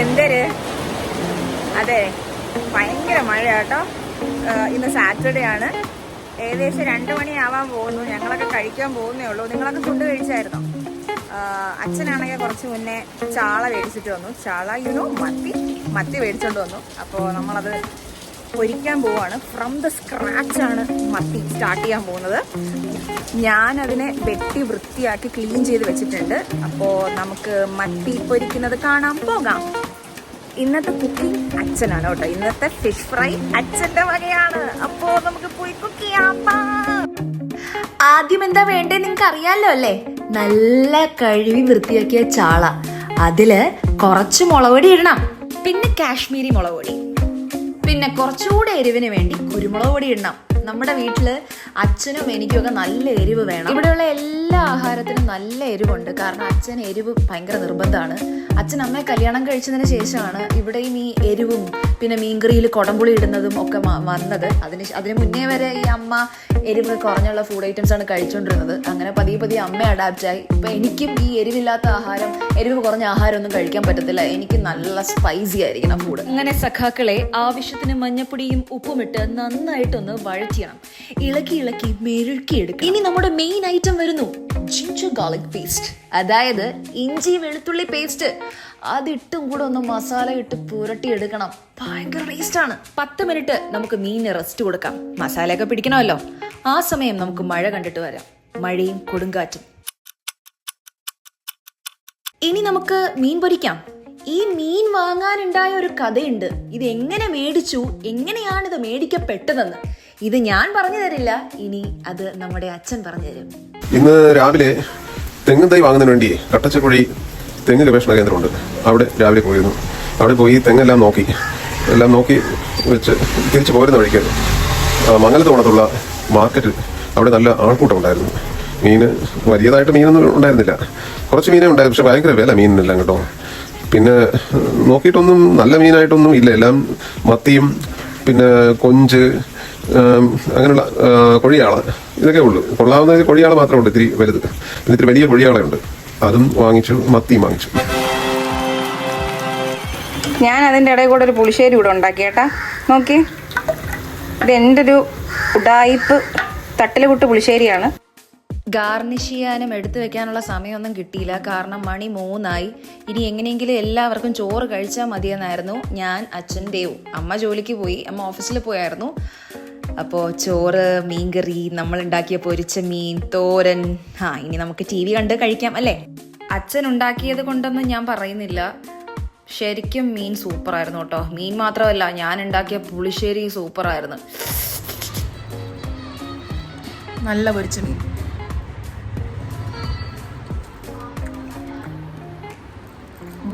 എന്തൊരു അതെ, ഭയങ്കര മഴ കേട്ടോ. ഇന്ന് സാറ്റർഡേ ആണ്. ഏകദേശം 2 മണിയാവാൻ പോകുന്നു. ഞങ്ങളൊക്കെ കഴിക്കാൻ പോകുന്നേ ഉള്ളൂ. നിങ്ങളൊക്കെ ഫുഡ് കഴിച്ചായിരുന്നോ? അച്ഛനാണെങ്കിൽ കുറച്ച് മുന്നേ ചാള മേടിച്ചിട്ട് വന്നു. ചാള മത്തി മേടിച്ചോണ്ട് വന്നു. അപ്പോൾ നമ്മളത് പൊരിക്കാൻ പോവാണ്. ഫ്രം ദ സ്ക്രാച്ച് ആണ് മത്തി സ്റ്റാർട്ട് ചെയ്യാൻ പോകുന്നത്. ഞാനതിനെ വെട്ടി വൃത്തിയാക്കി ക്ലീൻ ചെയ്ത് വെച്ചിട്ടുണ്ട്. അപ്പോൾ നമുക്ക് മത്തി പൊരിക്കുന്നത് കാണാൻ പോകാം. ഇന്നത്തെ കുക്കിംഗ് അച്ഛനാണ് കേട്ടോ. ഇന്നത്തെ ഫിഷ് ഫ്രൈ അച്ഛന്റെ വകയാണ്. അപ്പോ നമുക്ക് പോയി കുക്ക് ചെയ്യാം. ആദ്യം എന്താ വേണ്ടേ നിങ്ങൾക്ക് അറിയാലോ അല്ലേ? നല്ല കഴുകി വൃത്തിയാക്കിയ ചാള, അതില് കുറച്ച് മുളകുപൊടി ഇടണം. പിന്നെ കാശ്മീരി മുളക് പൊടി, പിന്നെ കുറച്ചുകൂടെ എരിവിന് വേണ്ടി കുരുമുളക് പൊടി ഇടണം. നമ്മുടെ വീട്ടില് അച്ഛനും എനിക്കും ഒക്കെ നല്ല എരിവ് വേണം. ഇവിടെയുള്ള എല്ലാ ആഹാരത്തിനും നല്ല എരിവുണ്ട്. കാരണം അച്ഛൻ എരിവ് ഭയങ്കര നിർബന്ധമാണ്. അച്ഛൻ അമ്മയെ കല്യാണം കഴിച്ചതിന് ശേഷമാണ് ഇവിടെയും ഈ എരിവും പിന്നെ മീൻകറിയിൽ കുടംപുളി ഇടുന്നതും ഒക്കെ വന്നത്. അതിന് മുന്നേ വരെ ഈ അമ്മ എരിവ് കുറഞ്ഞുള്ള ഫുഡ് ഐറ്റംസ് ആണ് കഴിച്ചുകൊണ്ടിരുന്നത്. അങ്ങനെ പതിയെ അമ്മ അഡാപ്റ്റ് ആയി. ഇപ്പൊ എനിക്കും ഈ എരിവില്ലാത്ത ആഹാരം, എരിവ് കുറഞ്ഞ ആഹാരം ഒന്നും കഴിക്കാൻ പറ്റത്തില്ല. എനിക്ക് നല്ല സ്പൈസി ആയിരിക്കണം ഫുഡ്. അങ്ങനെ സഖാക്കളെ ആവശ്യത്തിന് മഞ്ഞപ്പൊടിയും ഉപ്പുമിട്ട് നന്നായിട്ടൊന്ന് വഴറ്റിയണം. ഇളക്കി മെഴുക്കിയെടുക്കും. ഇനി നമ്മുടെ മെയിൻ ഐറ്റം വരുന്നു, ജിഞ്ചർ ഗാർലിക് പേസ്റ്റ്, അതായത് ഇഞ്ചി വെളുത്തുള്ളി പേസ്റ്റ്. അതിട്ടും കൂടെ ഒന്ന് മസാല ഇട്ട് പുരട്ടിയെടുക്കണം. ഭയങ്കര ടേസ്റ്റ് ആണ്. 10 മിനിറ്റ് നമുക്ക് മീനിന് റെസ്റ്റ് കൊടുക്കാം. മസാലയൊക്കെ പിടിക്കണമല്ലോ. ആ സമയം നമുക്ക് മഴ കണ്ടിട്ട് വരാം. മഴയും കൊടുങ്കാറ്റും. ഇനി നമുക്ക് മീൻ പൊരിക്കാം. ഈ മീൻ വാങ്ങാനുണ്ടായ ഒരു കഥയുണ്ട്. ഇത് എങ്ങനെ മേടിച്ചു, എങ്ങനെയാണിത് മേടിക്കപ്പെട്ടതെന്ന് ഇത് ഞാൻ പറഞ്ഞു തരില്ല. ഇനി അത് നമ്മുടെ അച്ഛൻ പറഞ്ഞു തരും. ഇന്ന് രാവിലെ തെങ്ങും തൈ വാങ്ങുന്നതിന് വേണ്ടി കട്ടച്ചക്കുഴി തെങ്ങ് ഗവേഷണ കേന്ദ്രമുണ്ട്. അവിടെ രാവിലെ പോയിരുന്നു. അവിടെ പോയി തെങ്ങെല്ലാം നോക്കി വെച്ച് തിരിച്ചു പോരുന്ന വഴിക്ക് മംഗലത്തോണത്തുള്ള മാർക്കറ്റിൽ അവിടെ നല്ല ആൾക്കൂട്ടം ഉണ്ടായിരുന്നു. മീന് വലിയതായിട്ട് മീനൊന്നും ഉണ്ടായിരുന്നില്ല. കുറച്ച് മീനേ ഉണ്ടായിരുന്നു. പക്ഷെ ഭയങ്കര വില മീനിനെല്ലാം കേട്ടോ. പിന്നെ നോക്കിയിട്ടൊന്നും നല്ല മീനായിട്ടൊന്നും ഇല്ല. എല്ലാം മത്തിയും പിന്നെ കൊഞ്ച്, അങ്ങനെയുള്ള കൊഴിയാള, ഇതൊക്കെ ഉള്ളു. കൊള്ളാവുന്ന കൊഴിയാള മാത്രമേ ഉള്ളൂ. ഇത്തിരി വലുത്. ഇത്തിരി വലിയ കൊഴിയാളയുണ്ട്. അതും വാങ്ങിച്ചു, മത്തിയും വാങ്ങിച്ചു. ഞാൻ അതിൻ്റെ ഇടയിൽ കൂടെ ഒരു പുളിശ്ശേരി ഇവിടെ ഉണ്ടാക്കി കേട്ടാ. നോക്കി, ഇത് എൻ്റെ ഒരു ഉഡായിപ്പ് തട്ടിലുകുട്ട് പുളിശ്ശേരിയാണ്. ഗാർണിഷ് ചെയ്യാനും എടുത്തു വെക്കാനുള്ള സമയമൊന്നും കിട്ടിയില്ല. കാരണം മണി 3 ഇനി എങ്ങനെയെങ്കിലും എല്ലാവർക്കും ചോറ് കഴിച്ചാൽ മതിയെന്നായിരുന്നു. ഞാൻ, അച്ഛൻ, ദേവു. അമ്മ ജോലിക്ക് പോയി, അമ്മ ഓഫീസിൽ പോയായിരുന്നു. അപ്പോൾ ചോറ്, മീൻകറി, നമ്മൾ ഉണ്ടാക്കിയ പൊരിച്ച മീൻ, തോരൻ. ഇനി നമുക്ക് TV കണ്ട് കഴിക്കാം അല്ലേ? അച്ഛൻ ഉണ്ടാക്കിയത് കൊണ്ടൊന്നും ഞാൻ പറയുന്നില്ല. ശരിക്കും മീൻ സൂപ്പറായിരുന്നു കേട്ടോ. മീൻ മാത്രമല്ല, ഞാൻ ഉണ്ടാക്കിയ പുളിശ്ശേരി സൂപ്പറായിരുന്നു. നല്ല പൊരിച്ച മീൻ.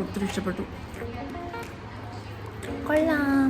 ഒത്തിരി ഇഷ്ടപ്പെട്ടു. കൊള്ളാം.